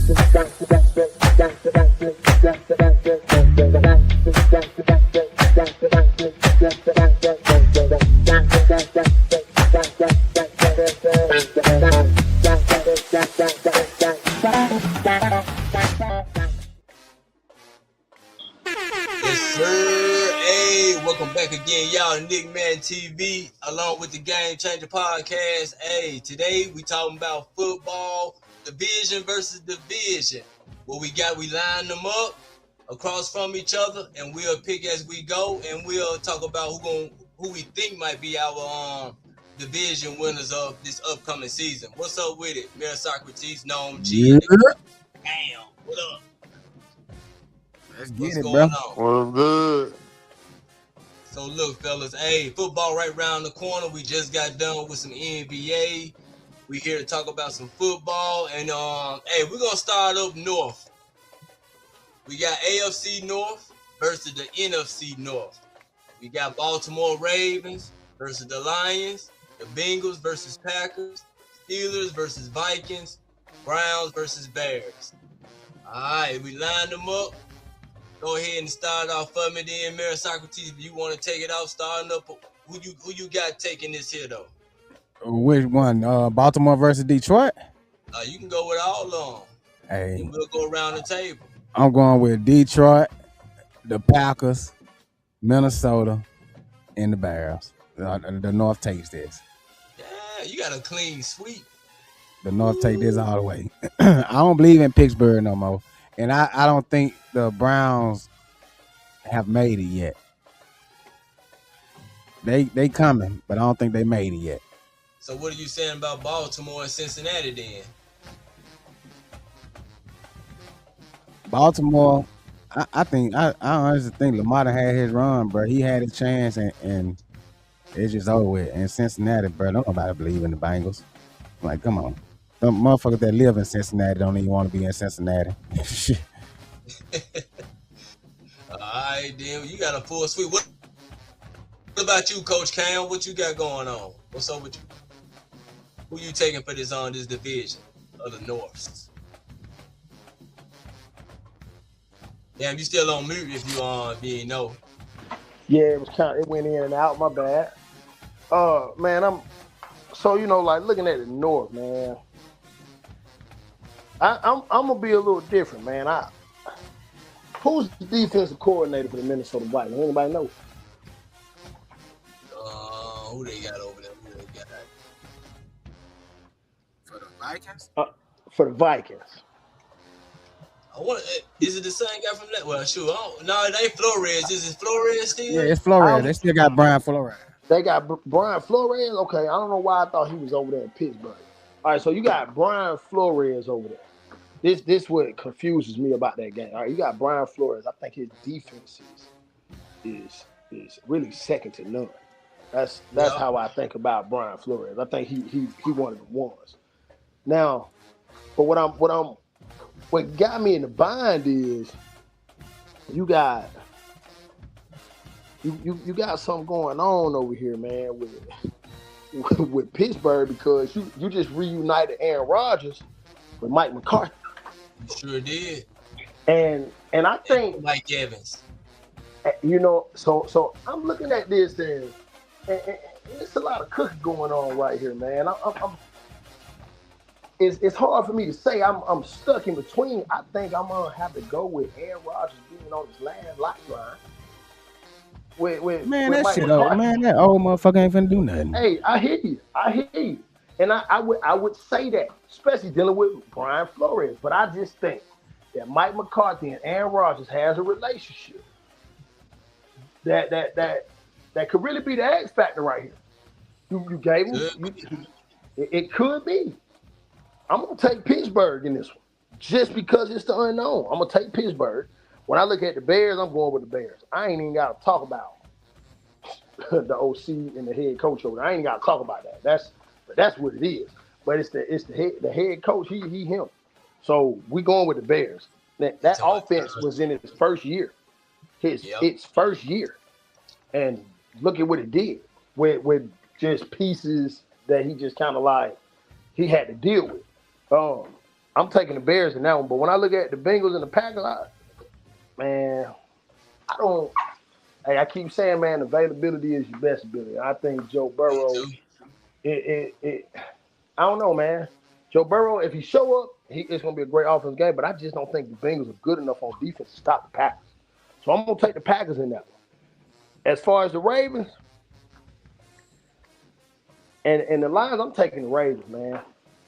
Yes, sir. Hey, welcome back again, y'all, to NickMaddenTV, along with the Game Changer Podcast. Hey, today we talking about football, division versus division. What we got, we line them up across from each other, and we'll pick as we go, and we'll talk about who we think might be our division winners of this upcoming season. What's up with it? Mayor Socrates, Gnome G. Yeah. Damn, what up? Let's What's get it, going bro. on? Well, good. So look, fellas, hey, football right around the corner. We just got done with some NBA. We here to talk about some football, and hey, we're gonna start up north. We got AFC North versus the NFC North. We got Baltimore Ravens versus the Lions, the Bengals versus Packers, Steelers versus Vikings, Browns versus Bears. All right, we lined them up. Go ahead and start off for me then, Mayor Socrates. If you want to take it off, starting up, who you got taking this here though? Which one? Baltimore versus Detroit? You can go with all of them. Hey, And we'll go around the table. I'm going with Detroit, the Packers, Minnesota, and the Bears. The North takes this. Yeah, you got a clean sweep. The North take this all the way. I don't believe in Pittsburgh no more. And I don't think the Browns have made it yet. They coming, but I don't think they made it yet. So what are you saying about Baltimore and Cincinnati then? Baltimore, I honestly think Lamar done had his run, bro. He had a chance, and it's just over with. And Cincinnati, bro, don't nobody believe in the Bengals. Like, come on. Them motherfuckers that live in Cincinnati don't even want to be in Cincinnati. All right, then you got a full sweep. What about you, Coach Cam? What you got going on? What's up with you? Who you taking for this division of the North? Damn, you still on mute if you didn't know. Yeah, it went in and out. My bad. Man, I'm like looking at the North, man. I'm gonna be a little different, man. Who's the defensive coordinator for the Minnesota Vikings? Anybody know? Who they got over there? Who they got? For the Vikings? For the Vikings. Is it the same guy from that? Well, sure. No, it ain't Flores. Is it Flores still? Yeah, it's Flores. They still got Brian Flores. They got Brian Flores? Okay, I don't know why I thought he was over there in Pittsburgh. All right, so you got Brian Flores over there. This what confuses me about that game. All right, you got Brian Flores. I think his defense is really second to none. That's how I think about Brian Flores. I think he one of the ones. Now, but what got me in the bind is you got something going on over here, man, with Pittsburgh, because you just reunited Aaron Rodgers with Mike McCarthy. You sure did. And I think Mike Evans. So I'm looking at this and it's a lot of cooking going on right here, man. It's hard for me to say. I'm stuck in between. I think I'm gonna have to go with Aaron Rodgers being on his last lifeline. With that Mike shit McCarthy. old, man. That old motherfucker ain't finna do nothing. Hey, I hear you. And I would say that, especially dealing with Brian Flores. But I just think that Mike McCarthy and Aaron Rodgers has a relationship that could really be the X factor right here. You gave him. It could be. I'm gonna take Pittsburgh in this one, just because it's the unknown. I'm gonna take Pittsburgh. When I look at the Bears, I'm going with the Bears. I ain't even got to talk about the OC and the head coach over there. I ain't got to talk about that. That's what it is. But it's the head coach. He him. So we going with the Bears. That offense was in its first year. Its first year, and look at what it did with just pieces that he just kind of like he had to deal with. I'm taking the Bears in that one. But when I look at the Bengals and the Packers, man, I don't. Hey, I keep saying, man, availability is your best ability. I think Joe Me Burrow. too. It I don't know, man. Joe Burrow, if he show up, it's gonna be a great offense game. But I just don't think the Bengals are good enough on defense to stop the Packers. So I'm gonna take the Packers in that one. As far as the Ravens and the Lions, I'm taking the Ravens, man.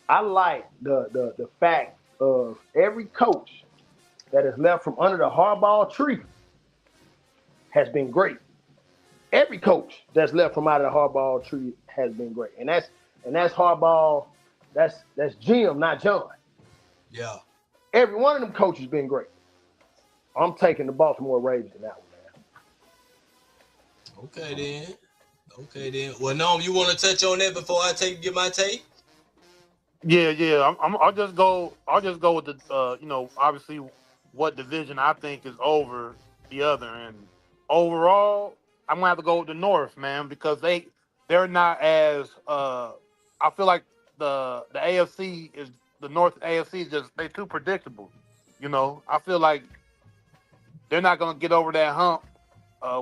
I like the fact of every coach that is left from under the Harbaugh tree has been great. Every coach that's left from out of the Harbaugh tree has been great, and that's Harbaugh. That's Jim, not John. Yeah. Every one of them coaches been great. I'm taking the Baltimore Ravens in that one, man. Okay then. Okay then. Well, Norm, you want to touch on that before I get my take? Yeah. I'll just go. I'll just go with the obviously what division I think is over the other, and overall I'm gonna have to go with the North, man, because they're not as I feel like the AFC is the North AFC is just they too predictable. I feel like they're not gonna get over that hump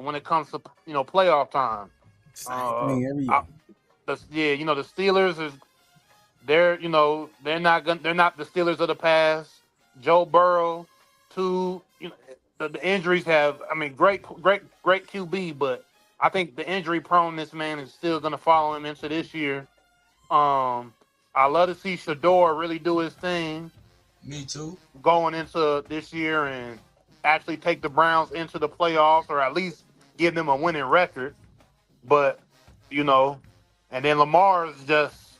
when it comes to playoff time. Same Uh, thing every I, year. the Steelers is they're not the Steelers of the past. Joe Burrow, too. The injuries have. I mean, great QB, but I think the injury proneness, man, is still gonna follow him into this year. I love to see Shador really do his thing Me too. going into this year and actually take the Browns into the playoffs or at least give them a winning record. But you know, and then Lamar is just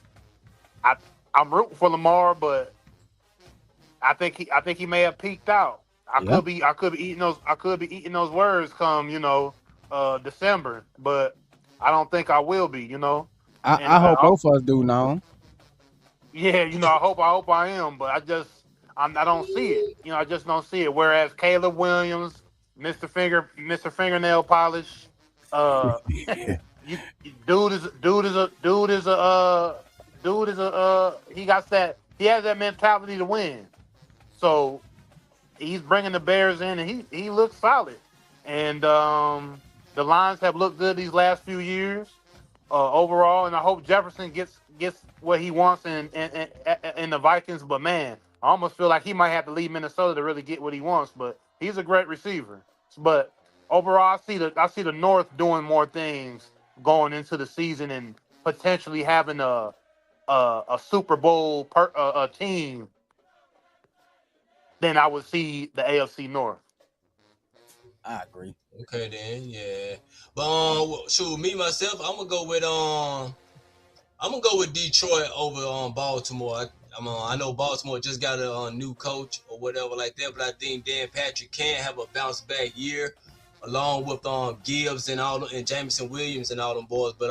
I I'm rooting for Lamar, but I think he may have peaked out. Yeah. I could be eating those words come December, but I don't think I will be. And I hope both of us do now. yeah, I hope I am, but I don't see it. I just don't see it. Whereas Caleb Williams, Mr. Fingernail Polish, uh, dude is a he has that mentality to win. So he's bringing the Bears in, and he looks solid. And the Lions have looked good these last few years overall. And I hope Jefferson gets what he wants in the Vikings. But man, I almost feel like he might have to leave Minnesota to really get what he wants. But he's a great receiver. But overall, I see the North doing more things going into the season and potentially having a Super Bowl a team than I would see the AFC North. I agree. Okay then, yeah. But shoot, me myself, I'm gonna go with Detroit over Baltimore. I know Baltimore just got a new coach or whatever like that, but I think Dan Patrick can have a bounce back year, along with Gibbs and and Jameson Williams and all them boys. But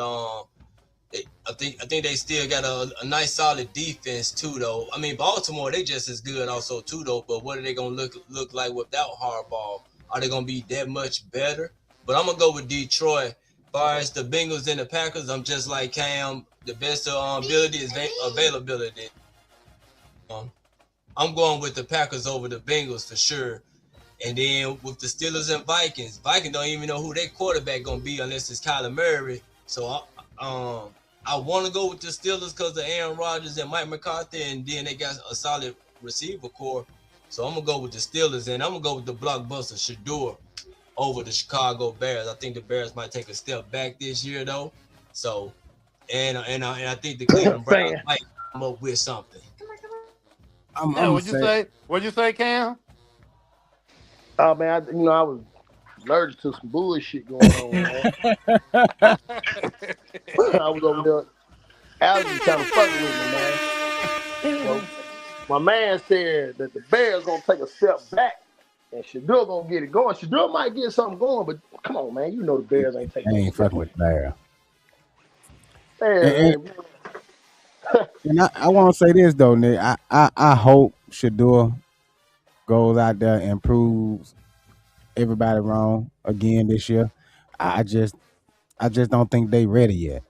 I think they still got a nice solid defense too, though. I mean, Baltimore they just as good also too, though. But what are they gonna look like without Harbaugh? Are they gonna be that much better? But I'm gonna go with Detroit. As far as the Bengals and the Packers, I'm just like Cam. The best ability is availability. Um, I'm going with the Packers over the Bengals for sure. And then with the Steelers and Vikings don't even know who their quarterback gonna be unless it's Kyler Murray. So I want to go with the Steelers because of Aaron Rodgers and Mike McCarthy, and then they got a solid receiver core. So I'm gonna go with the Steelers, and I'm gonna go with the blockbuster Shador over the Chicago Bears. I think the Bears might take a step back this year though. So and I think the Cleveland Browns Fan. might come up with something. I'm Yeah, gonna say What'd you say, Cam? Oh man, I was allergic to some bullshit going on, man. I was over there. Allergy kind of fucking with me, man. So my man said that the Bears gonna take a step back and Shador gonna get it going. Shador might get something going, but come on, man. You know the Bears ain't I taking no ain't step. fucking with the Bears. And, Man, and I want to say this though, Nick. I hope Shador goes out there and proves everybody wrong again this year. I just I just don't think they ready yet.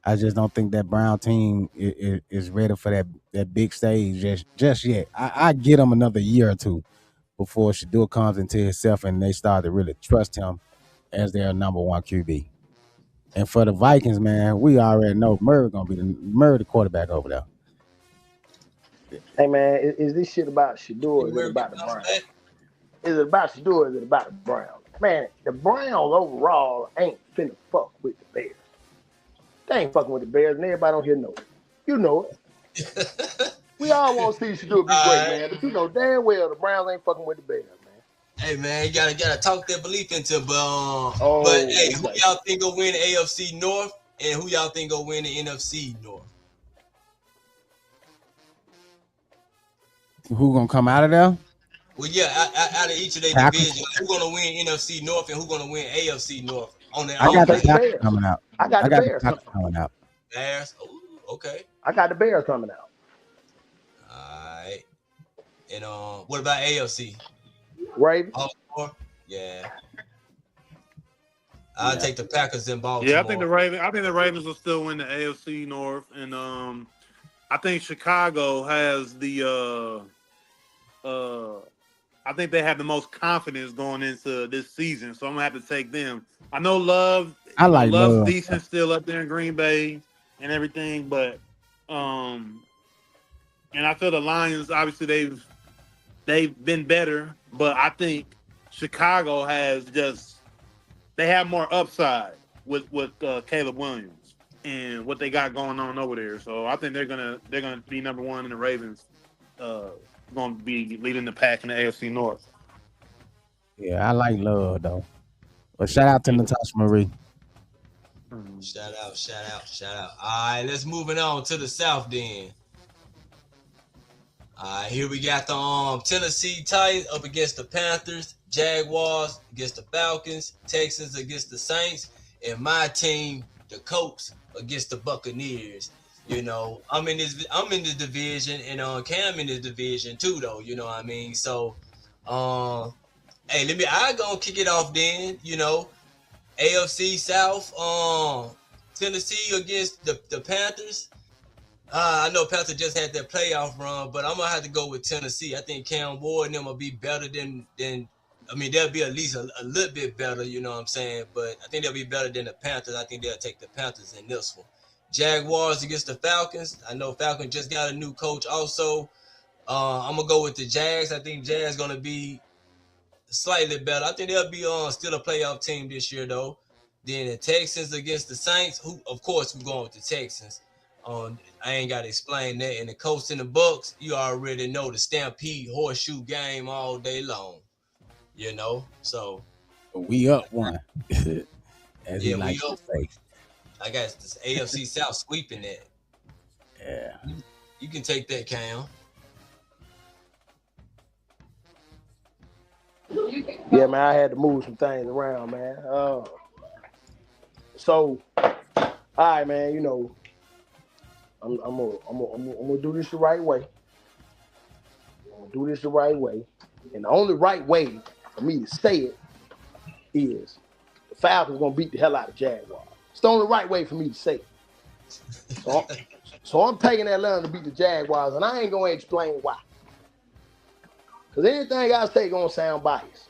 I just don't think that Brown team is ready for that big stage just yet. I get him another year or two before Shador comes into himself and they start to really trust him as their number one QB. And for the Vikings, man, we already know Murray gonna be the quarterback over there. Hey man, is this shit about Shador or is it about the Browns? Is it about Shador or is it about the Browns? Man, the Browns overall ain't finna fuck with the Bears. They ain't fucking with the Bears, and everybody on here know it. You know it. We all want to see Shador be great, man, but you know damn well the Browns ain't fucking with the Bears, man. Hey man, you gotta talk that belief into, but hey, who y'all think will win the AFC North, and who y'all think will win the NFC North? Who gonna come out of there? Well, yeah, out of each of their divisions, who gonna win NFC North and who gonna win AFC North? I got the Packers coming out. I got the Bears coming out. Bears, ooh, okay. I got the Bears coming out. All right. And what about AFC? Ravens. Yeah. I'll take the Packers in Baltimore. Yeah, I think the Ravens will still win the AFC North, and I think Chicago has the I think they have the most confidence going into this season, so I'm gonna have to take them. I know Love's decent still up there in Green Bay and everything, but and I feel the Lions obviously they've been better, but I think Chicago they have more upside with Caleb Williams and what they got going on over there. So I think they're gonna be number one, and the Ravens going to be leading the pack in the AFC North. Yeah, I like Love though. But shout out to Natasha Marie. Shout out. All right, let's moving on to the South then. All right, here we got the Tennessee Titans up against the Panthers, Jaguars against the Falcons, Texans against the Saints, and my team, the Colts, against the Buccaneers. You know, I'm in this division, and Cam in this division too, though. You know what I mean? So, hey, I gonna kick it off then. You know, AFC South, Tennessee against the Panthers. I know Panthers just had their playoff run, but I'm gonna have to go with Tennessee. I think Cam Ward and them will be better than. I mean, they'll be at least a little bit better. You know what I'm saying? But I think they'll be better than the Panthers. I think they'll take the Panthers in this one. Jaguars against the Falcons. I know Falcons just got a new coach also. I'm going to go with the Jags. I think Jags going to be slightly better. I think they'll be still a playoff team this year, though. Then the Texans against the Saints. Of course, we're going with the Texans. I ain't got to explain that. And the Colts and the Bucks, you already know the Stampede horseshoe game all day long. You know? So. We up one. As he likes to say. I got this AFC South sweeping that. Yeah. You can take that, Cam. Yeah, man, I had to move some things around, man. So, all right, man, you know, I'm gonna do this the right way. And the only right way for me to say it is the Falcons gonna beat the hell out of Jaguars. It's the only right way for me to say it. So I'm taking Atlanta to beat the Jaguars, and I ain't gonna explain why. Because anything I say gonna sound biased.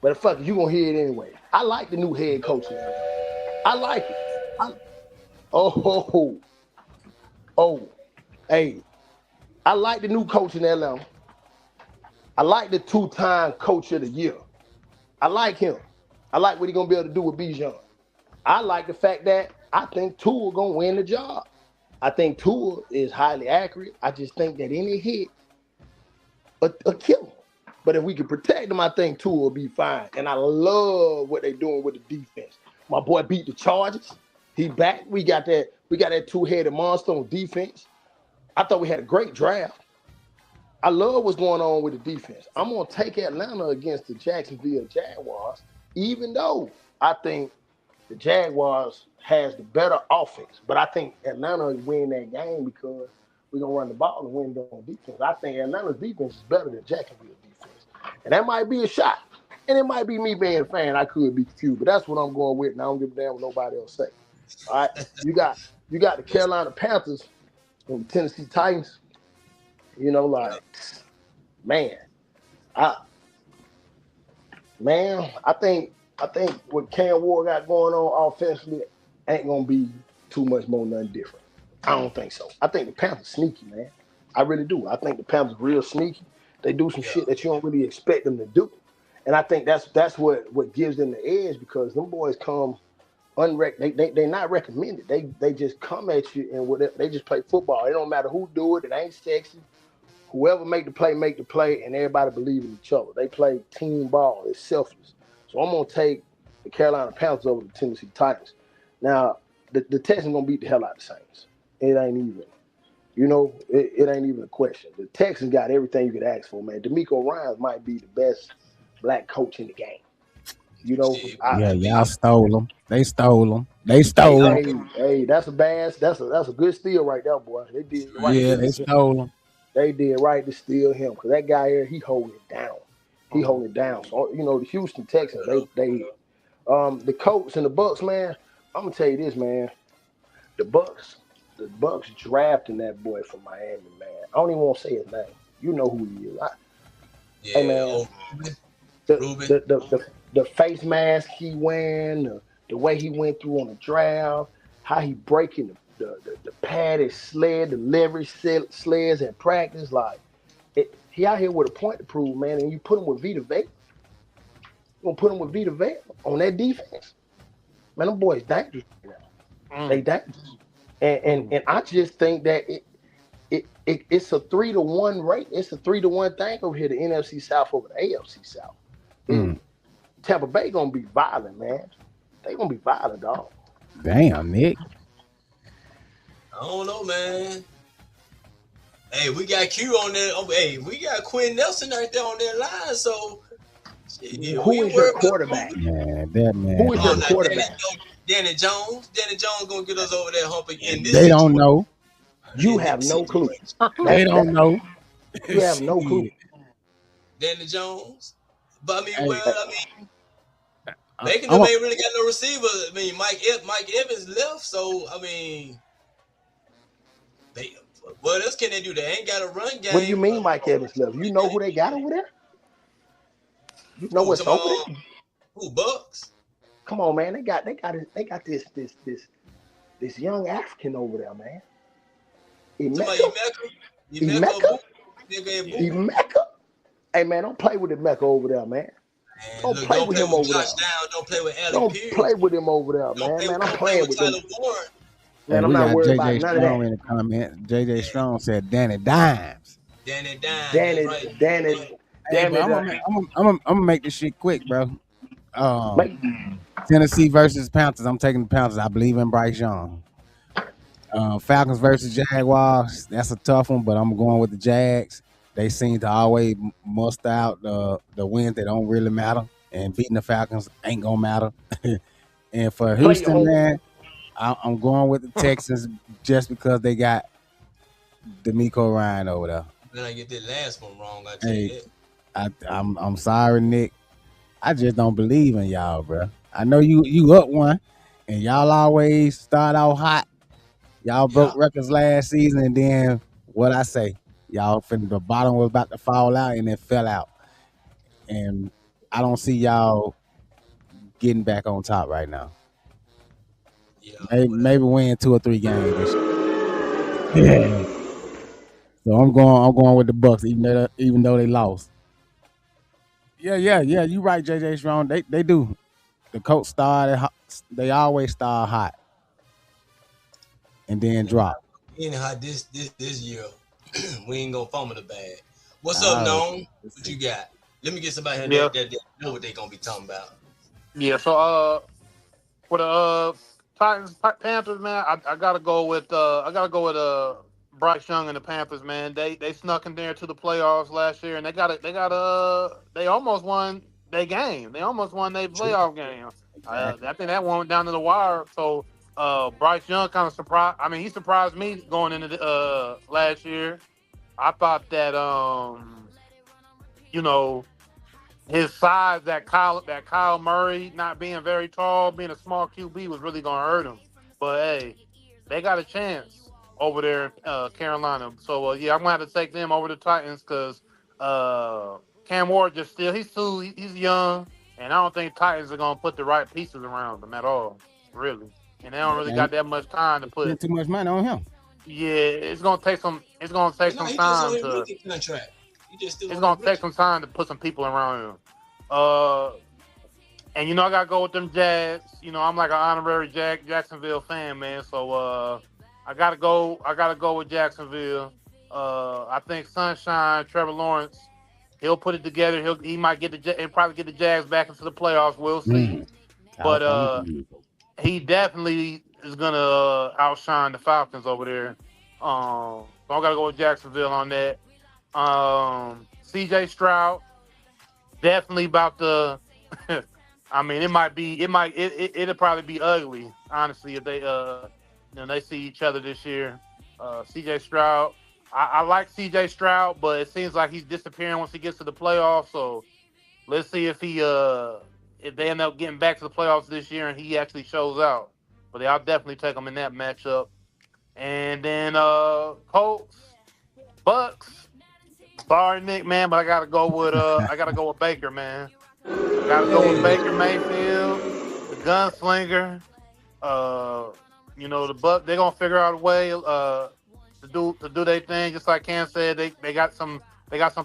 But fuck it, you gonna hear it anyway. I like the new head coach. I like it. Hey, I like the new coach in Atlanta. I like the 2-time coach of the year. I like him. I like what he's gonna be able to do with Bijan. I like the fact that I think Tua gonna win the job. I think Tua is highly accurate. I just think that any hit a kill him. But if we can protect him, I think Tua will be fine. And I love what they're doing with the defense. My boy beat the Chargers. He back. We got that two-headed monster on defense. I thought we had a great draft. I love what's going on with the defense. I'm gonna take Atlanta against the Jacksonville Jaguars, even though I think the Jaguars has the better offense, but I think Atlanta will win that game because we're going to run the ball and win on defense. I think Atlanta's defense is better than Jacksonville's defense. And that might be a shot. And it might be me being a fan. I could be confused, but that's what I'm going with, and I don't give a damn what nobody else say. All right, you got the Carolina Panthers and the Tennessee Titans. You know, Yeah. like man, I I think what Cam Ward got going on offensively ain't gonna be too much more nothing different. I don't think so. I think the Panthers sneaky, man. I really do. I think the Panthers real sneaky. They do some Yeah. shit that you don't really expect them to do. And I think that's what gives them the edge because them boys come they're not recommended. They just come at you and whatever they just play football. It don't matter who do it, it ain't sexy. Whoever make the play, and everybody believe in each other. They play team ball. It's selfless. So I'm gonna take the Carolina Panthers over the Tennessee Titans. Now the Texans gonna beat the hell out of the Saints. It ain't even. It ain't even a question. The Texans got everything you could ask for, man. D'Amico Ryans might be the best black coach in the game. You know, Shit, I, Yeah, might y'all be. stole them. They stole them. They Hey, stole them. that's a bad, that's a good steal right there, boy. They did right to Yeah, steal they him. stole them. They did right to steal him because that guy here, he holding it down. He Mhm. holding it down. So the Houston Texans, yeah, the Colts and the Bucks, man. I'm gonna tell you this, man. The Bucks, the Bucks drafting that boy from Miami, man. I don't even want to say his name. You know who he is. Hey, yeah. man, Oh, Ruben. the Ruben. the the the, the face mask he wearing, the way he went through on the draft, how he breaking the padded sled, the leverage sleds at practice, like he out here with a point to prove, man. And you put him with Vita Vea, you gonna put him with Vita Vea on that defense, man. Them boys dangerous right now. They Mm. dangerous, and I just think that it's a 3-1 rate. It's a 3-1 thing over here. The NFC South over the AFC South. Mm. Tampa Bay gonna be violent, man. They gonna be violent, dog. Damn, Nick. I don't know, man. Hey, we got Q on there. Oh, hey, we got Quinn Nelson right there on that line. So, shit, we Who ain't is your worried about quarterback? Ruben. Man, that Who is man. your Oh, now quarterback? Danny Jones. Danny Jones gonna get us over that hump in this They don't situation. know. You In this have no clue. situation, They That's don't that. know. You have no clue. Shit. Danny Jones. But I mean, Hey, well, I mean, Bacon I'm them a, ain't really got no receiver. I mean, Mike Evans left, so I mean, they what else can they do? They ain't got a run What do you game. mean, Mike Evans left? You know who they got over there? You know Who? what's over Tomorrow? there? Who? Bucks? Come on, man. They got this young African over there, man. Tomorrow? Emeka, Emeka Emeka, Boo? Emeka Boo? Emeka. Hey, man, don't play with Emeka over there, man. And Don't look, play don't with play him with over Josh there. Down. Don't play with Alec Don't play Pierce. with him over there, man. Man, I'm Don't play playing with with them. Tyler Warren. hey, Man, I'm we not got worried about JJ none of that. Strong in the comments. JJ Yeah, Strong said Danny Dimes. Danny Dime. That's Danny, right. Danny, Hey, damn but it. I'm gonna make this shit quick, bro. Make, Tennessee versus Panthers. I'm taking the Panthers. I believe in Bryce Young. Falcons versus Jaguars. That's a tough one, but I'm going with the Jags. They seem to always muster out the wins that don't really matter, and beating the Falcons ain't gonna matter. And for play your Houston, whole. man, I'm going with the Texans just because they got D'Amico Ryan over there. Then I get that last one wrong. I tell you Hey, that. I'm sorry, Nick. I just don't believe in y'all, bro. I know you up one, and y'all always start out hot. Y'all broke Yeah, records last season, and then what I say, y'all from the bottom was about to fall out, and it fell out. And I don't see y'all getting back on top right now. yeah, whatever. Maybe win 2 or 3 games this year. So I'm going with the Bucks, even though they lost. Yeah. You right, JJ Strong. They do. The coach started. They always start hot and then Anyhow, drop. anyhow, this year, we ain't gonna fumble the bag. What's up, All right. Noam? Let's What see. you got? Let me get somebody here Yeah, that know what they gonna be talking about. yeah. So for the Titans Panthers, man, I gotta go with Bryce Young and the Panthers, man. They snuck in there to the playoffs last year, and they almost won their game. They almost won their True. playoff game. Exactly. I think that one went down to the wire. So Bryce Young kind of surprised. I mean, he surprised me going into the last year. I thought that you know his size, that Kyle Murray not being very tall, being a small QB was really gonna hurt him. But hey, they got a chance over there in Carolina. So yeah, I'm gonna have to take them over the Titans because Cam Ward just still he's young, and I don't think Titans are gonna put the right pieces around him at all, really. And they don't really got And that much time to they put. spent too much money on him. Yeah, it's gonna take some. It's gonna take No, some he just on time his to. rookie contract. He just still It's on his gonna take rookie. some time to put some people around him. Uh, and I gotta go with them Jags. I'm like an honorary Jacksonville fan, man. So I gotta go. I gotta go with Jacksonville. I think Sunshine, Trevor Lawrence, he'll put it together. He might he'll probably get the Jags back into the playoffs. We'll see. Mm, But California. he definitely is gonna outshine the Falcons over there. So I gotta go with Jacksonville on that. CJ Stroud definitely about to. I mean, it'll probably be ugly, honestly, if they see each other this year. CJ Stroud, I like CJ Stroud, but it seems like he's disappearing once he gets to the playoffs. So let's see if they end up getting back to the playoffs this year and he actually shows out. But I'll definitely take him in that matchup. And then Colts, Bucks. Sorry, Nick, man, but I gotta go with Baker, man. I gotta go with Hey, Baker Mayfield, the gunslinger. The Buck they're gonna figure out a way to do their thing. Just like Cam said, they got some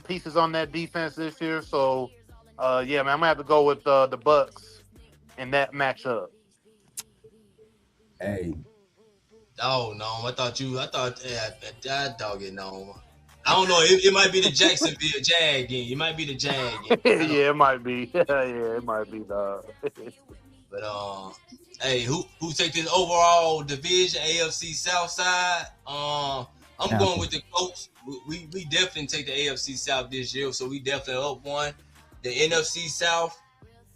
pieces on that defense this year. So yeah, man, I'm gonna have to go with the Bucks in that matchup. Hey, oh no, I thought that dog it no. I don't know. It might be the Jacksonville Jag game. It might be the Jag game. I don't. Yeah, it might be. Yeah, it might be, dog. But hey, who take this overall division AFC South side? I'm going Panthers. with the Colts. We definitely take the AFC South this year, so we definitely up one. The NFC South,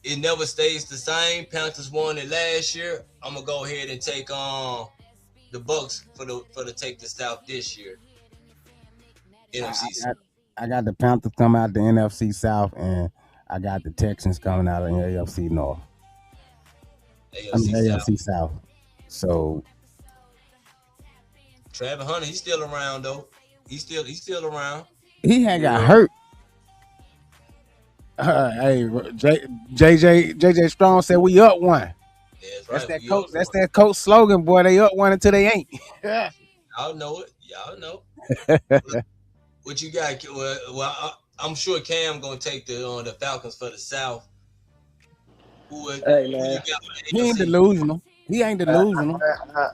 it never stays the same. Panthers won it last year. I'm gonna go ahead and take the Bucks for the take the South this year. I, I NFC South. got I got the Panthers coming out the NFC South, and I got the Texans coming out of the AFC North. I mean AFC South. AFC South. So Travis Hunter, he's still around though. He's still around. he had got Yeah. hurt. Hey, JJ Strong said we up one. Yeah, that's That's right. that We coach. up That's one. that coach slogan, boy. They up one until they ain't. Yeah. Y'all know it. Y'all know. What you got? Well, I'm sure Cam gonna take the Falcons for the South. Hey Who you man, got for the He ain't AFC? delusional. He ain't I, delusional.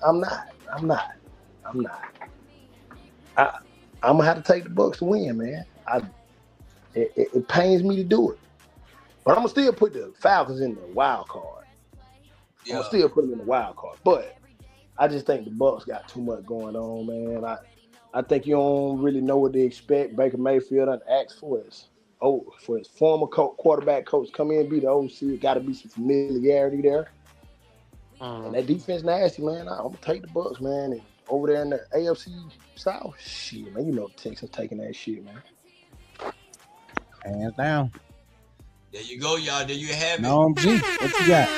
I'm not. I'm not. I'm not. I, I'm gonna have to take the Bucks to win, man. It pains me to do it, but I'm gonna still put the Falcons in the wild card. I'm Yeah. gonna still put them in the wild card, but I just think the Bucks got too much going on, man. I think you don't really know what to expect. Baker Mayfield done asked for his former quarterback coach come in and be the OC. Got to be some familiarity there, and Mhm. that defense nasty, man. I'm gonna take the Bucks, man. And over there in the AFC South, shit, man. You know the Texans taking that shit, man. Hands down. There you go, y'all. There you have it. No G. What you got?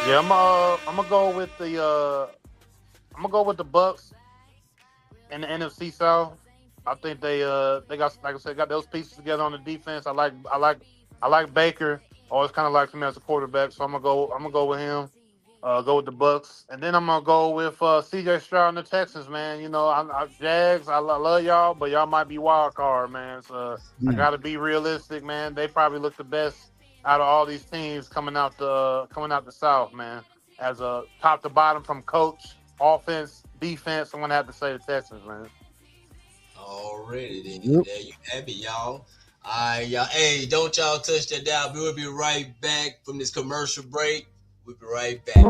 Yeah, I'm gonna go with the Bucks in the NFC South. I think they got, like I said, got those pieces together on the defense. I like Baker. Always kind of liked him as a quarterback, so I'm gonna go with him. Go with the Bucks, and then I'm gonna go with CJ Stroud and the Texans, man. Jags. I love y'all, but y'all might be wild card, man. So I Mm. gotta be realistic, man. They probably look the best out of all these teams coming out the South, man. As a top to bottom from coach, offense, defense, I'm gonna have to say the Texans, man. Already then. Yep. There you have it, y'all. All right, y'all. Hey, don't y'all touch that dial. We'll be right back from this commercial break. We'll be right back.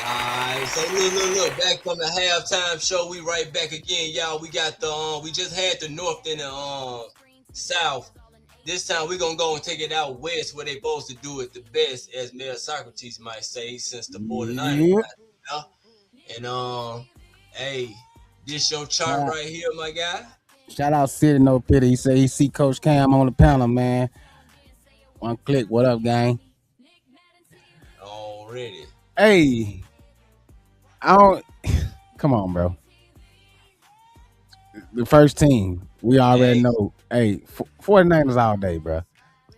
Alright, so look, back from the halftime show. We right back again, y'all. We got we just had the North and the South. this time we're gonna go and take it out west where they supposed to do it the best, as Mayor Socrates might say, since the 49ers Yeah. got there. And hey, this your Shout chart out, right here, my guy. shout out City No Pity. He said he see Coach Cam on the panel, man. One click. What up, gang? Already. Hey, I don't. Come on, bro. The first team, we already Hey, know. Hey, 49ers all day, bro.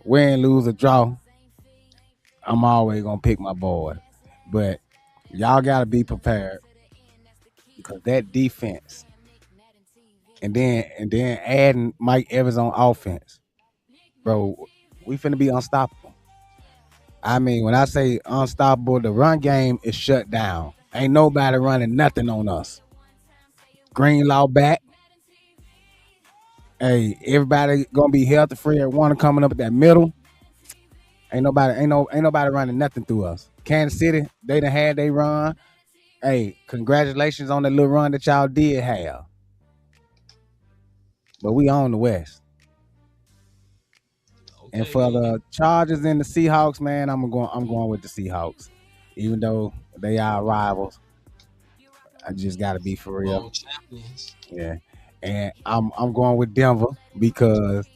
Win, lose, or draw, I'm always gonna pick my boy. But y'all gotta be prepared because that defense, and then adding Mike Evans on offense, bro. We finna be unstoppable. I mean, when I say unstoppable, the run game is shut down. Ain't nobody running nothing on us. Greenlaw back. Hey, everybody gonna be healthy free at one coming up at that middle. Ain't nobody running nothing through us. Kansas City, they done had they run. Hey, congratulations on the little run that y'all did have. But we own the West. And okay for then. the Chargers and the Seahawks, man, I'm going with the Seahawks. Even though they are rivals. I just gotta be for Super real. Bowl champions. Yeah. And I'm going with Denver because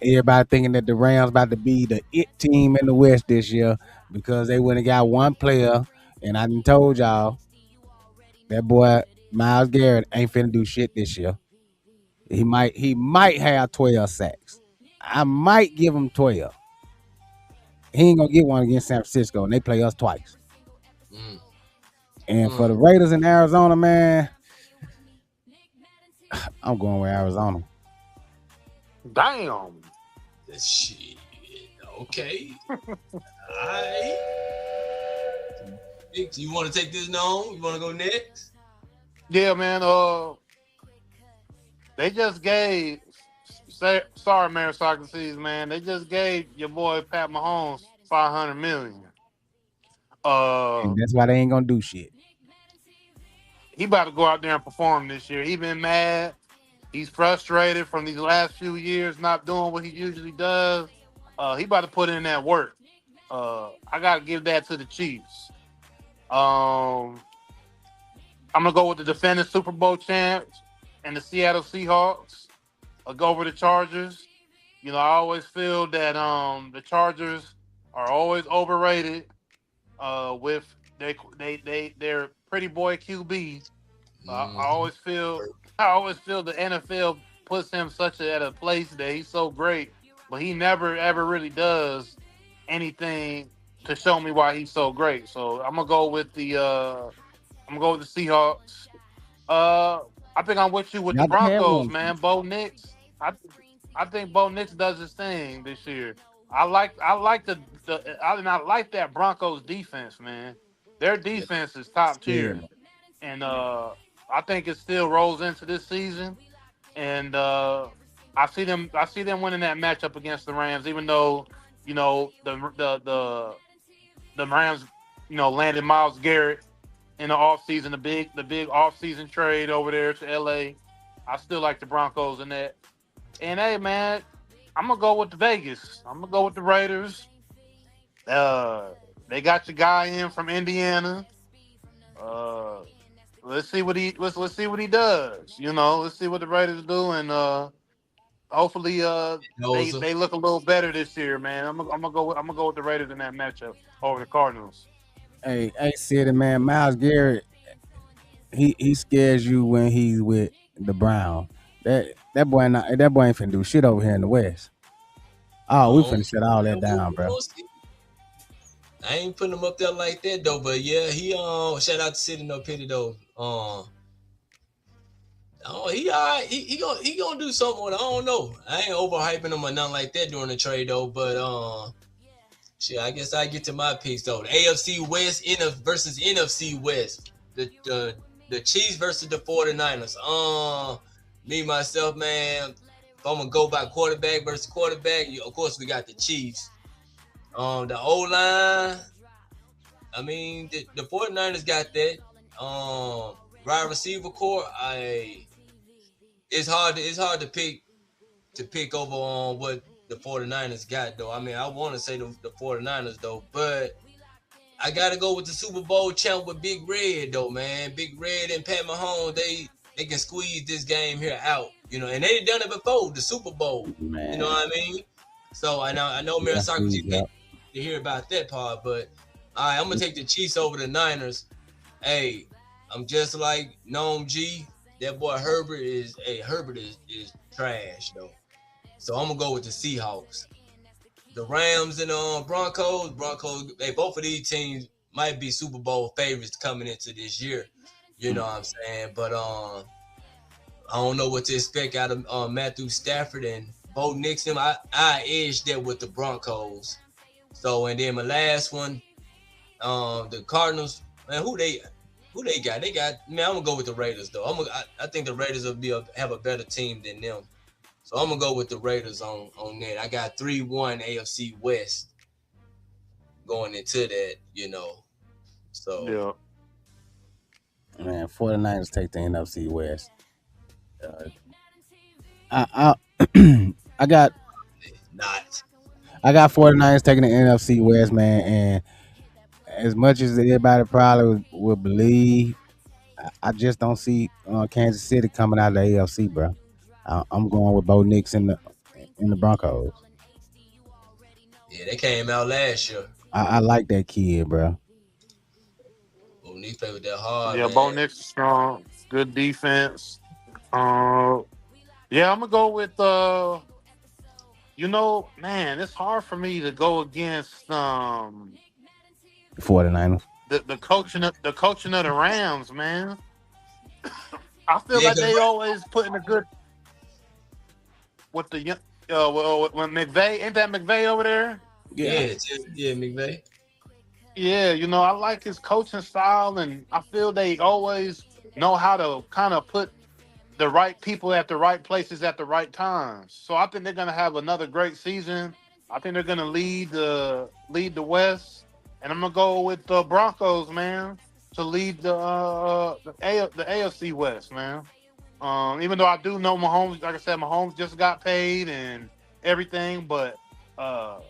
everybody thinking that the Rams about to be the it team in the West this year because they went and got one player. And I done told y'all that boy Myles Garrett ain't finna do shit this year. He might have 12 sacks. I might give him 12. He ain't gonna get one against San Francisco, and they play us twice. Mm, And for mm. the Raiders in Arizona, man, I'm going with Arizona. Damn. Shit. Okay. Alright. You want to take this on? You want to go next? Yeah, man. They just gave. Sorry, Mayor Socrates, man. They just gave your boy Pat Mahomes $500 million. And that's why they ain't gonna do shit. He about to go out there and perform this year. He been mad. He's frustrated from these last few years not doing what he usually does. He about to put in that work. I gotta give that to the Chiefs. I'm gonna go with the defending Super Bowl champs and the Seattle Seahawks. I'll go over the Chargers. You know, I always feel that the Chargers are always overrated with their pretty boy QB. I Mm-hmm. always feel the NFL puts him at a place that he's so great, but he never ever really does anything to show me why he's so great. So I'm gonna go with the Seahawks. Uh, I think I'm with you with the Y'all done had Broncos, one. man. Bo Nix. I think Bo Nix does his thing this year. I like that Broncos defense, man. Their Yeah. defense is top Scared. tier, and I think it still rolls into this season. And I see them winning that matchup against the Rams, even though you know the Rams, landed Miles Garrett in the offseason, the big offseason trade over there to LA. I still like the Broncos in that. And hey man, I'm gonna go with the Vegas. I'm gonna go with the Raiders. Uh they got your guy in from Indiana. Uh let's see what he does. Let's see what the Raiders do and hopefully they Those are, they look a little better this year, man. I'm gonna go with the Raiders in that matchup over the Cardinals. Hey, City man, Miles Garrett, he scares you when he's with the Brown. That boy ain't finna do shit over here in the West. Oh, we finna shut all that down, we bro. gonna see. I ain't putting him up there like that though, but yeah, he shout out to City No Pity though. Oh, he alright. He gonna do something with it. I don't know. I ain't overhyping him or nothing like that during the trade though. But shit, I guess I get to my picks though. The AFC West versus NFC West. The Chiefs versus the 49ers. Me myself, man. If I'm gonna go by quarterback versus quarterback, of course we got the Chiefs. The O line. I mean, the 49ers got that. Wide receiver core. It's hard to pick to pick over on what the 49ers got, though. I mean, I want to say the 49ers, though, but I got to go with the Super Bowl champ with Big Red, though, man. Big Red and Pat Mahomes, they can squeeze this game here out, and they done it before, the Super Bowl. You know Man, what I mean? So I know Mayor yeah, Socrates please, get yeah. to hear about that part, but all right, I'm going to take the Chiefs over the Niners. Hey, I'm just like Gnome G. That boy Herbert is trash, though. So I'm going to go with the Seahawks. The Rams and Broncos. Hey, both of these teams might be Super Bowl favorites coming into this year. You know what I'm saying? But I don't know what to expect out of Matthew Stafford and Bo Nixon. I edged that with the Broncos. So and then my last one, the Cardinals. Man, who they got? They got, man. I'm gonna go with the Raiders though. I think the Raiders will have a better team than them. So I'm gonna go with the Raiders on that. I got 3-1 AFC West going into that, So Yeah. Man, 49ers take the NFC West. I I got not. I got 49ers taking the NFC West, man. And as much as everybody probably would believe, I just don't see Kansas City coming out of the AFC, bro. I'm going with Bo Nix in the Broncos. Yeah, they came out last year. I like that kid, bro. Oh, Nick played with that hard, Yeah, Bo man. Nix is strong. Good defense. Yeah, I'm gonna go with man, it's hard for me to go against The 49ers. the coaching of the Rams, man. I feel Yeah, like they always put in a good with the when McVay, ain't that McVay over there? yeah, McVay. Yeah, I like his coaching style, and I feel they always know how to kind of put the right people at the right places at the right times. So I think they're gonna have another great season. I think they're gonna lead the West, and I'm gonna go with the Broncos, man, to lead the AFC West, man. Even though I do know Mahomes, like I said, Mahomes just got paid and everything, but uh,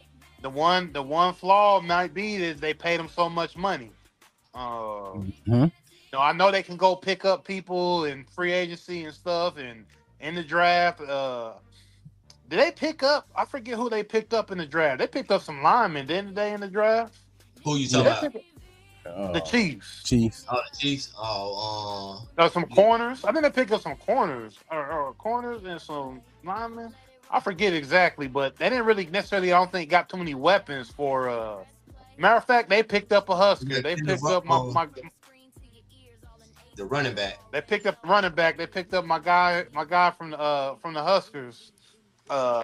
the one flaw might be is they paid him so much money. Uh, Hmm. I know they can go pick up people in free agency and stuff, and in the draft. Did they pick up? I forget who they picked up in the draft. They picked up some linemen, didn't they, in the draft? Who you Did talking they Yeah. about? pick up the Chiefs? Chiefs. Oh, the Chiefs. Oh, Some corners. I think they picked up some corners or corners and some linemen. I forget exactly, but they didn't really necessarily. I don't think got too many weapons for. Matter of fact, they picked up a Husker. They picked up my. The running back. They picked up the running back. They picked up my guy from the Huskers. Uh,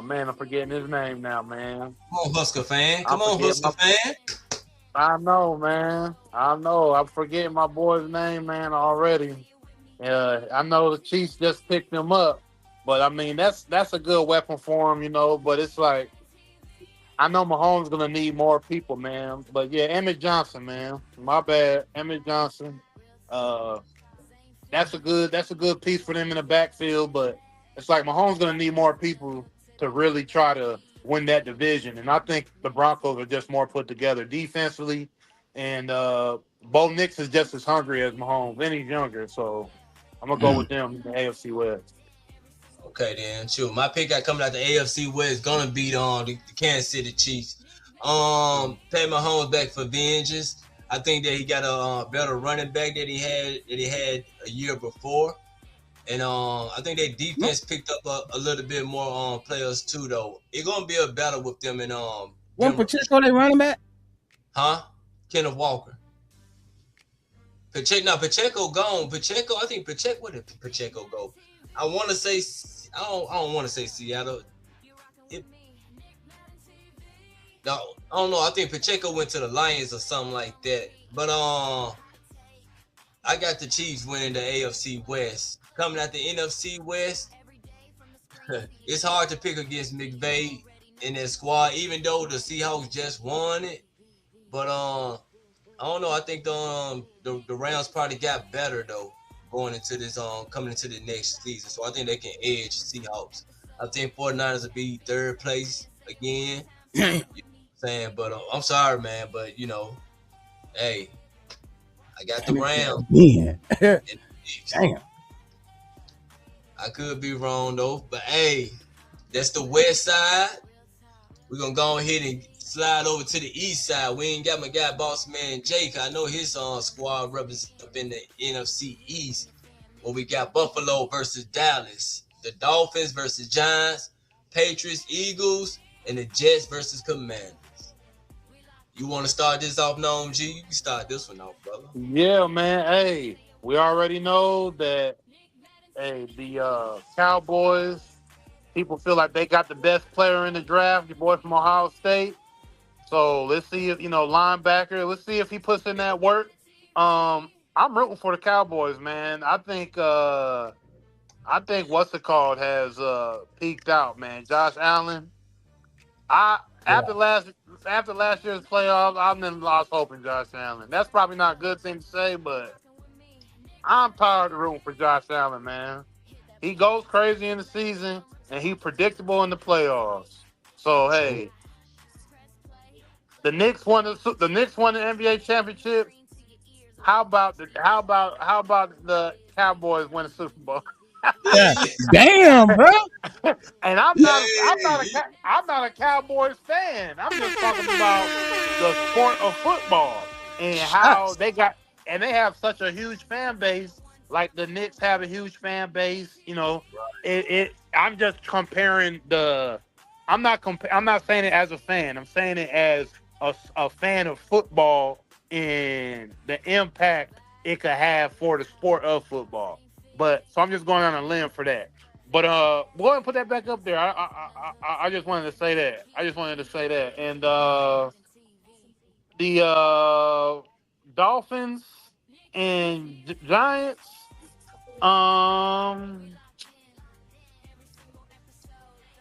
man, I'm forgetting his name now, man. Come on, Husker fan. I'm Come on, forgetting. Husker fan. I know, man. I know. I'm forgetting my boy's name, man, already. I know the Chiefs just picked him up, but I mean that's a good weapon for him, But it's like I know Mahomes gonna need more people, man. But yeah, Emmett Johnson, man. My bad, Emmett Johnson. Uh, that's a good piece for them in the backfield, but it's like Mahomes gonna need more people to really try to win that division. And I think the Broncos are just more put together defensively, and Bo Nix is just as hungry as Mahomes, and he's younger, so I'm gonna go with them in the AFC West. Okay, then. Sure. My pick got coming out the AFC West gonna beat on the Kansas City Chiefs. Pat Mahomes back for vengeance. I think that he got a better running back that he had a year before. And I think their defense picked up a little bit more players too, though. It's gonna be a battle with them in One Denver. Pacheco they running back? Huh? Kenneth Walker. Pacheco gone. I think Pacheco. Where did Pacheco go? I want to say. I don't want to say Seattle. No, I don't know. I think Pacheco went to the Lions or something like that. But I got the Chiefs winning the AFC West. Coming out the NFC West, it's hard to pick against McVay in that squad, even though the Seahawks just won it. But I don't know. I think the Rams probably got better though. going into this coming into the next season. So I think they can edge Seahawks. I think 49ers will be third place again. Damn. You know what I'm saying? But I'm sorry, man. But hey, I got the And it Rams again. and the Chiefs. Damn. I could be wrong though, but hey, that's the west side. We're gonna go ahead and slide over to the east side. We ain't got my guy boss man Jake. I know his squad represents up in the NFC East. Where we got Buffalo versus Dallas, the Dolphins versus Giants, Patriots, Eagles, and the Jets versus Commanders. You want to start this off, Noam G? You can start this one off, brother. Yeah, man. Hey, we already know that. Hey, the Cowboys. People feel like they got the best player in the draft. Your boy from Ohio State. So let's see if linebacker. Let's see if he puts in that work. I'm rooting for the Cowboys, man. I think what's it called has peaked out, man. Josh Allen. I Yeah. after last year's playoffs, I've been lost hope in Josh Allen. That's probably not a good thing to say, but I'm tired of rooting for Josh Allen, man. He goes crazy in the season and he's predictable in the playoffs. So True. hey, the Knicks won the NBA championship. How about the Cowboys win the Super Bowl? Yeah. Yeah, Damn, bro. And I'm yeah, not a I'm not a I'm not a Cowboys fan. I'm just talking about the sport of football and how Shots. they have such a huge fan base. Like the Knicks have a huge fan base. I'm just comparing the. I'm not saying it as a fan. I'm saying it as a fan of football and the impact it could have for the sport of football. But so I'm just going on a limb for that. But go ahead and put that back up there. I just wanted to say that. I just wanted to say that. And the Dolphins and Giants.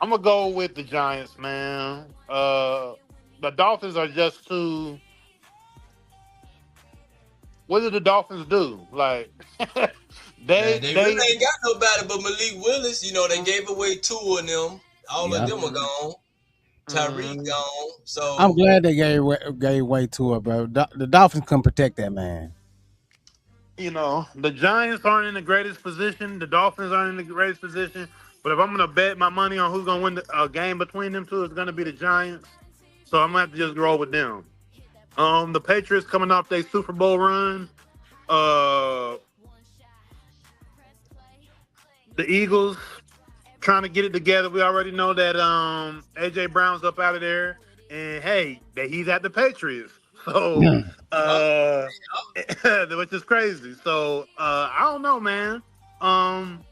I'm gonna go with the Giants, man. The Dolphins are just too. What did the Dolphins do? Like man. they They really they ain't got nobody but Malik Willis. They gave away two of them. All of Yeah. them are mm, gone. Tyreek mm, gone. I'm So glad they gave way to it, bro. The Dolphins couldn't protect that man. the Giants aren't in the greatest position. The Dolphins aren't in the greatest position. But if I'm gonna bet my money on who's gonna win a game between them two, it's gonna be the Giants. So I'm gonna have to just roll with them. The Patriots coming off their Super Bowl run. Uh, the Eagles trying to get it together. We already know that AJ Brown's up out of there, and hey, that he's at the Patriots. So, uh, which is crazy. So, I don't know, man. Um,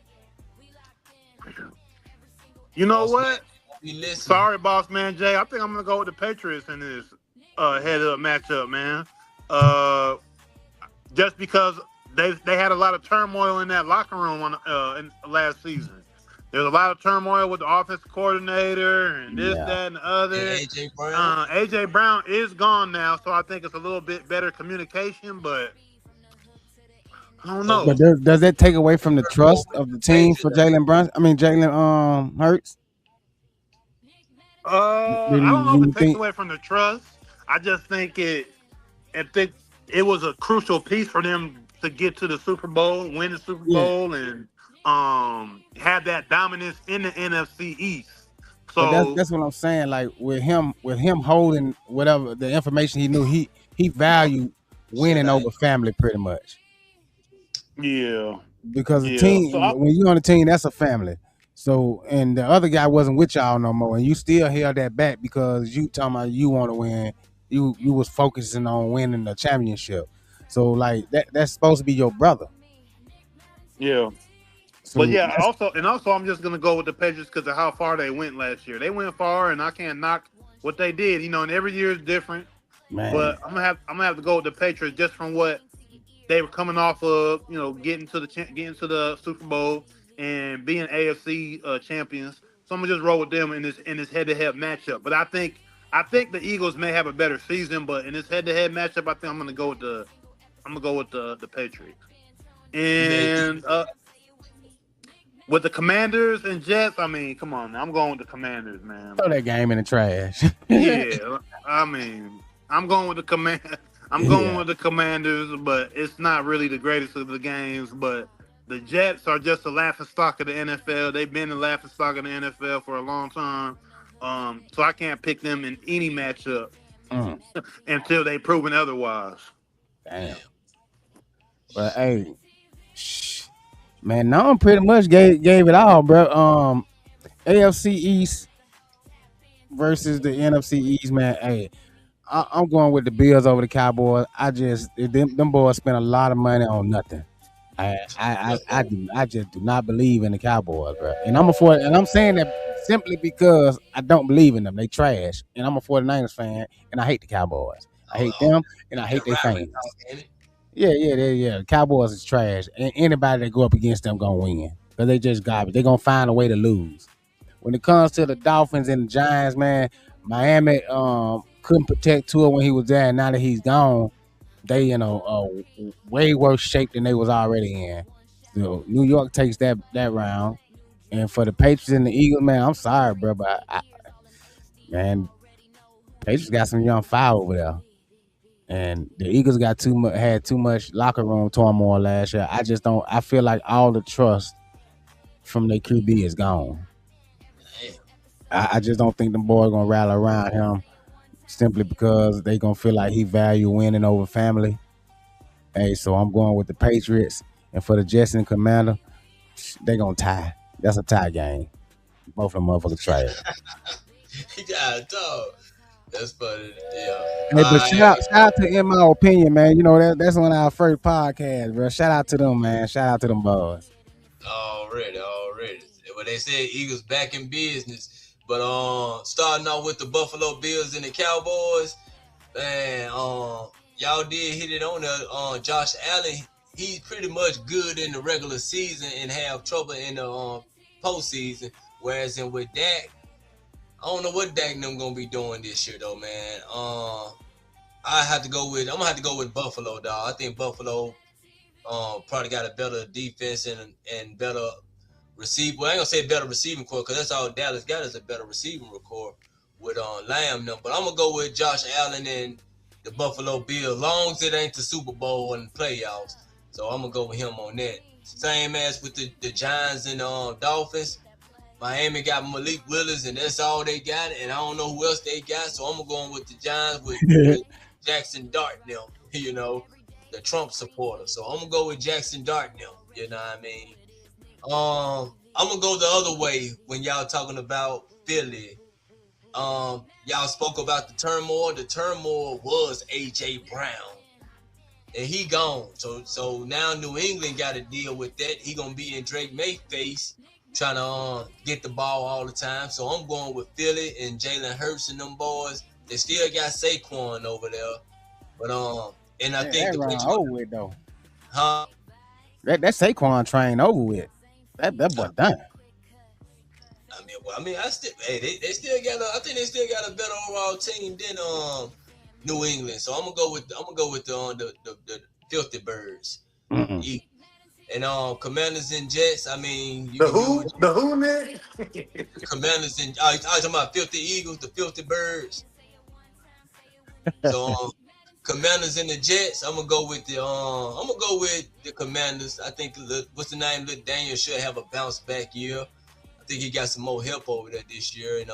you know boss man, what? be listening. Sorry, boss man Jay. I think I'm gonna go with the Patriots in this head-up matchup, man. Uh, just because they had a lot of turmoil in that locker room in last season. There's a lot of turmoil with the offensive coordinator and this, Yeah. that, and the And other. AJ Brown. AJ Brown is gone now, so I think it's a little bit better communication, but I don't So But know. would you does that take away from the go trust with of the the team for Patriots? Jalen Brunson? I mean Jalen Hurts. I don't know Do if it you takes think? away from the trust. I just think it was a crucial piece for them to get to the Super Bowl, win the Super Yeah. Bowl, and have that dominance in the NFC East. But that's So that's what I'm saying. Like with him holding whatever the information he knew, he valued Shit, winning I over family pretty much. yeah, Because the yeah. So team, when you're on the team, that's a family. So and the other guy wasn't with y'all no more, and you still held that back because you talking about you want to win. You was focusing on winning the championship. So like that's supposed to be your brother. yeah. But So yeah, that's also I'm just gonna go with the Patriots because of how far they went last year. They went far, and I can't knock what they did. And every year is different. man. But I'm gonna have to go with the Patriots just from what they were coming off of. Getting to the Super Bowl and being AFC champions. So I'm gonna just roll with them in this head-to-head matchup. But I think the Eagles may have a better season, but in this head-to-head matchup, I think I'm gonna go with the Patriots. You got And with the Commanders and Jets, I mean, come on, I'm going with the Commanders, man. Throw that game in the trash. Yeah, I mean, I'm going with the command. I'm going Yeah. with the Commanders, but it's not really the greatest of the games. But the Jets are just a laughing stock of the NFL. They've been the laughing stock of the NFL for a long time. So I can't pick them in any matchup Mm, until they've proven otherwise. damn. But hey, man, no pretty much gave it all, bro. AFC East versus the NFC East, man. Hey, I'm going with the Bills over the Cowboys. Them boys spent a lot of money on nothing. I just do not believe in the Cowboys, bro. And I'm saying that simply because I don't believe in them. They trash. And I'm a 49ers fan and I hate the Cowboys. I hate them and I hate their fans. Yeah. The Cowboys is trash. And anybody that go up against them gonna win. Because they just garbage. They're gonna find a way to lose. When it comes to the Dolphins and the Giants, man, Miami couldn't protect Tua when he was there, and now that he's gone, they in a way worse shape than they was already in. So New York takes that round, and for the Patriots and the Eagles, man, I'm sorry, bro, but man, Patriots got some young fire over there, and the Eagles got had too much locker room turmoil last year. I just don't. I feel like all the trust from their QB is gone. I just don't think the boys gonna rally around him simply because they gonna feel like he value winning over family. Hey, so I'm going with the Patriots, and for the Jets and Commander, they gonna tie. That's a tie game. Both of them motherfuckers trash. Yeah, dog. That's funny. Yeah. Hey, but shout out to In My Opinion, man. You know that's on our first podcast, bro. Shout out to them, man. Shout out to them boys. Already. Well, they said Eagles back in business. But starting off with the Buffalo Bills and the Cowboys, man, y'all did hit it on there. Josh Allen, he's pretty much good in the regular season and have trouble in the postseason. Whereas with Dak, I don't know what Dak and them gonna be doing this year though, man. I'm gonna have to go with Buffalo, dog. I think Buffalo probably got a better defense and better receive. Well, I ain't gonna say better receiving core because that's all Dallas got is a better receiving core with Lamb them. But I'm gonna go with Josh Allen and the Buffalo Bills, long as it ain't the Super Bowl and the playoffs. So I'm gonna go with him on that. Same as with the Giants and Dolphins. Miami got Malik Willis, and that's all they got. And I don't know who else they got, so I'm going with the Giants with Jackson Dart now. You know, the Trump supporter. So I'm gonna go with Jackson Dart now. You know what I mean? I'm gonna go the other way when y'all talking about Philly. Y'all spoke about the turmoil. The turmoil was AJ Brown, and he gone. So now New England got to deal with that. He gonna be in Drake May face, trying to get the ball all the time. So I'm going with Philly and Jalen Hurts and them boys. They still got Saquon over there, but and I think that run over with though. Huh? That Saquon train over with. That boy done. I still, hey, they still got I think they still got a better overall team than New England. So I'm gonna go with the Filthy Birds. Mm-mm. And Commanders and Jets. I mean, you The can do who? what The who, Nick? the Commanders and you talking about Filthy Eagles, the Filthy Birds. So Commanders and the Jets. I'm gonna go with the Commanders. I think what's the name? Little Daniel should have a bounce back year. I think he got some more help over there this year, and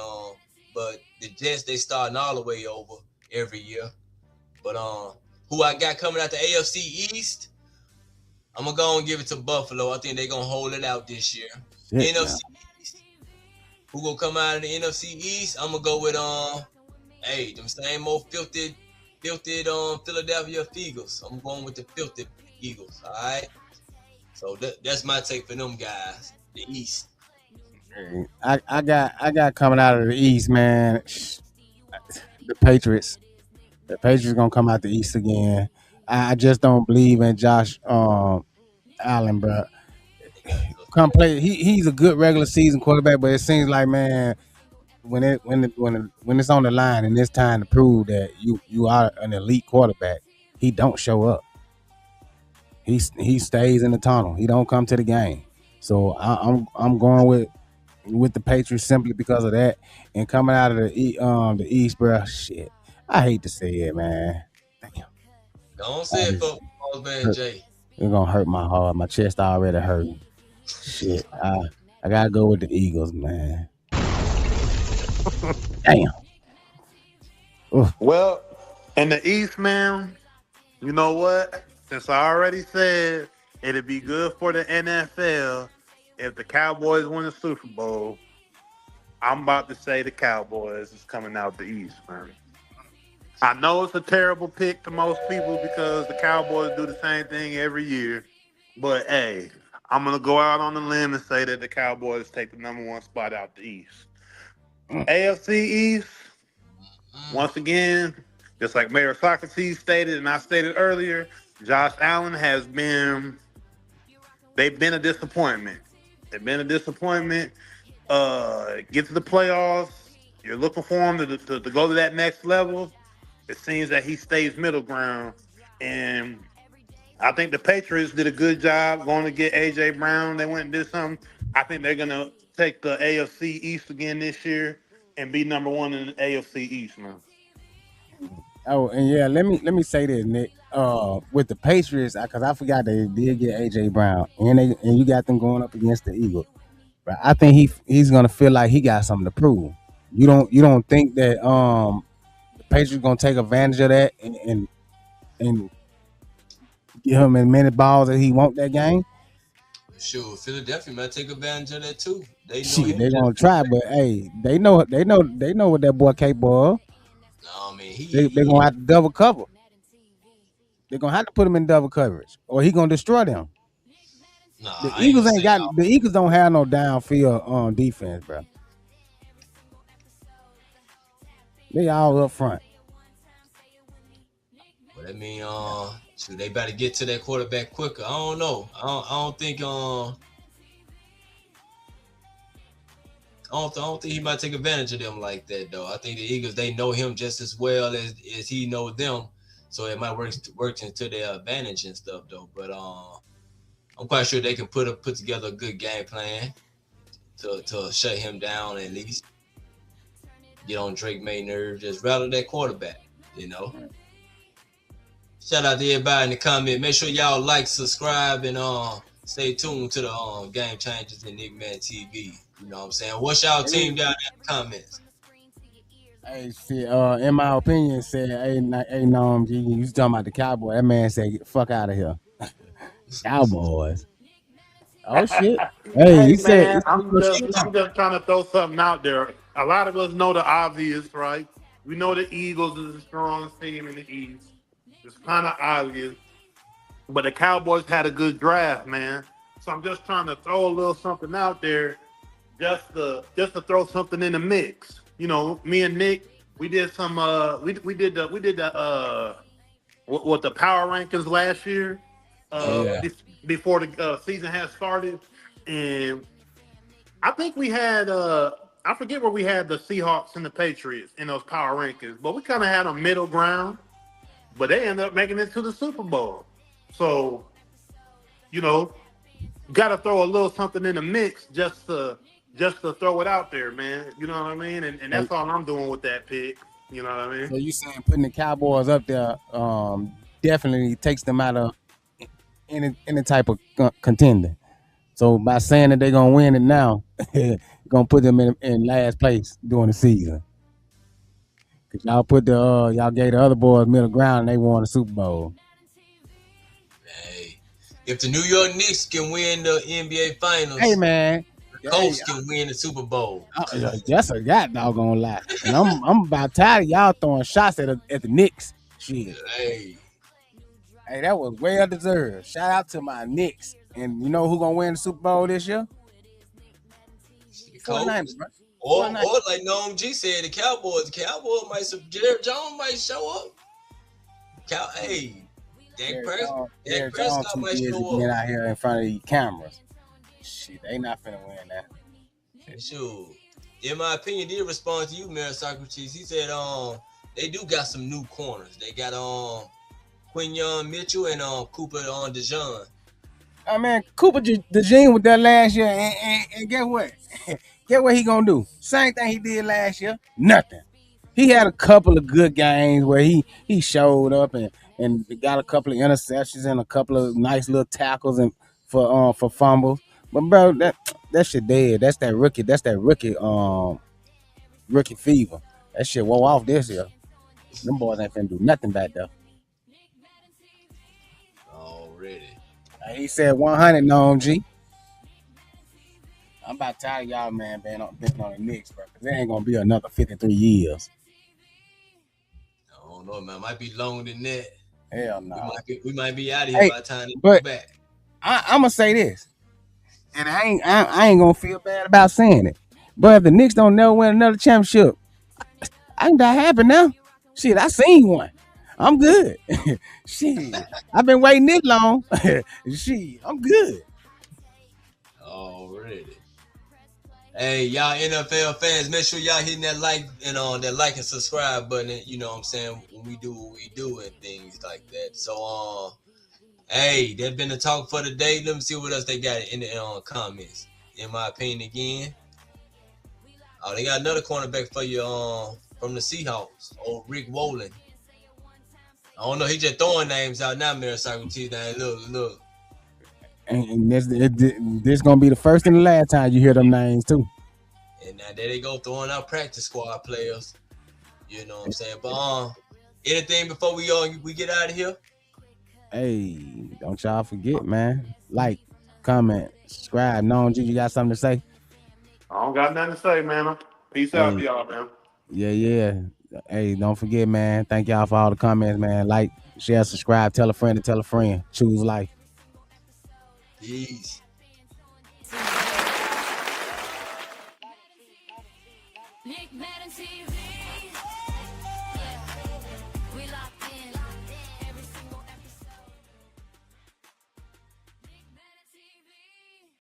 but the Jets they starting all the way over every year. But who I got coming out the AFC East? I'm gonna go and give it to Buffalo. I think they're gonna hold it out this year. Shit, NFC East. Who gonna come out of the NFC East? I'm gonna go with them same old filthy Philadelphia Eagles. I'm going with the filthy Eagles. All right. So that's my take for them guys. The East. I got coming out of the East, man. The Patriots. The Patriots gonna come out the East again. I just don't believe in Josh Allen, bro. Come play. He's a good regular season quarterback, but it seems like, man, when it's on the line and it's time to prove that you are an elite quarterback, he don't show up. He stays in the tunnel. He don't come to the game. So I'm going with the Patriots simply because of that. And coming out of the East, bro, shit. I hate to say it, man. Damn. Don't I say it, just football man hurt. Jay. It's gonna hurt my heart. My chest already hurting. Shit. I gotta go with the Eagles, man. Damn. Oof. Well, in the East, man, you know what? Since I already said it'd be good for the NFL if the Cowboys win the Super Bowl, I'm about to say the Cowboys is coming out the East, man. I know it's a terrible pick to most people because the Cowboys do the same thing every year. But hey, I'm gonna go out on the limb and say that the Cowboys take the number one spot out the East. AFC East, Mm. once again, just like Mayor Socrates stated and I stated earlier, Josh Allen has been they've been a disappointment. They've been a disappointment. Get to the playoffs. You're looking for him to go to that next level. It seems that he stays middle ground. And I think the Patriots did a good job going to get AJ Brown. They went and did something. I think they're gonna take the AFC East again this year and be number one in the AFC East, man. Oh, and yeah, let me say this, Nick. With the Patriots, because I forgot they did get AJ Brown, and you got them going up against the Eagles. But I think he's gonna feel like he got something to prove. You don't think that the Patriots gonna take advantage of that and give him as many balls as he want that game? Sure, Philadelphia might take advantage of that too. They know Shit, him they just gonna try, but hey, they know what that boy capable of. I mean They he gonna have to double cover. They're gonna have to put him in double coverage, or he gonna destroy them. nah, The I ain't gonna Eagles ain't say got all, the Eagles don't have no downfield defense, bro. They all up front. but I mean shoot, they better get to that quarterback quicker. I don't know. I don't think he might take advantage of them like that though. I think the Eagles they know him just as well as he knows them, so it might work into their advantage and stuff though. But I'm quite sure they can put together a good game plan to shut him down at least. Get on Drake May nerves, just rattle that quarterback. You know. Shout out to everybody in the comment. Make sure y'all like, subscribe, and stay tuned to the game changes in Nick Madden TV. You know what I'm saying? What's y'all Hey, team down in the comments? hey, shit. In my opinion, said, hey, no, you was talking about the Cowboy. That man said, "Get the fuck out of here, Cowboys." Oh shit. Hey, Hey he said, man, I'm your just shit I'm too. just trying to throw something out there. A lot of us know the obvious, right? We know the Eagles is the strongest team in the East. It's kind of obvious, but the Cowboys had a good draft, man. So I'm just trying to throw a little something out there, just to throw something in the mix. You know, me and Nick, we did some we did the what the power rankings last year, Oh yeah. before the season had started, and I think we had I forget where we had the Seahawks and the Patriots in those power rankings, but we kind of had a middle ground. But they ended up making it to the Super Bowl. So you know, got to throw a little something in the mix just to throw it out there, man. You know what I mean? And So, that's all I'm doing with that pick. You know what I mean? so you saying putting the Cowboys up there definitely takes them out of any type of contender. So by saying that they're gonna win it now, gonna put them in last place during the season. Cause y'all gave the other boys middle ground and they won the Super Bowl. Hey, if the New York Knicks can win the NBA Hey Finals, man, the hey, Colts can win the Super Bowl. that's a god doggone lie. And I'm about tired of y'all throwing shots at the Knicks. Shit. Hey, Hey, that was well deserved. Shout out to my Knicks. And you know who gonna win the Super Bowl this year? the 49ers, Colts. bro. Or 49ers. like Noam G said, the Cowboys. The Cowboys might. Jared Jones might show up. Hey, Dak Jared Jones Prescott too might busy show being up. out here in front of these cameras. Shit, they not finna win that. Sure. In my opinion, did respond to you, Mayor Socrates. He said, they do got some new corners. They got Quinyon Mitchell and Cooper on DeJean. I mean, Cooper DeJean was there last year, and guess what? Guess what he gonna do? Same thing he did last year. Nothing. He had a couple of good games where he showed up and got a couple of interceptions and a couple of nice little tackles and for fumbles. But bro, that shit dead. That's that rookie. That's that rookie fever. That shit wore off this year. Them boys ain't finna do nothing back there. Already. He said 100 no G. I'm about tired of y'all, man, being on the Knicks, bro. Cause it ain't gonna be another 53 years. I don't know, man. Might be longer than that. Hell no. We might be out of here Hey, by the time they but come back. I'm gonna say this, and I ain't gonna feel bad about saying it. But if the Knicks don't never win another championship, I can die happy now. Shit, I seen one. I'm good. Shit, I've been waiting this long. Shit, I'm good. Already. Hey, y'all NFL fans, make sure y'all hitting that like and that like and subscribe button. You know what I'm saying, when we do what we do and things like that. So hey, that's been the talk for the day. Let me see what else they got in the comments. In my opinion, again. Oh, they got another cornerback for you from the Seahawks. Old Rick Wolin. I don't know, he just throwing names out now, Mary Socrates. Look. And this gonna be the first and the last time you hear them names too. And now there they go throwing out practice squad players. You know what I'm saying? But anything before we get out of here? Hey, don't y'all forget, man. Like, comment, subscribe. Non G, you got something to say? I don't got nothing to say, man. Peace out to Hey, y'all, man. yeah. Hey, don't forget, man. Thank y'all for all the comments, man. Like, share, subscribe, tell a friend to tell a friend. Choose life. Peace.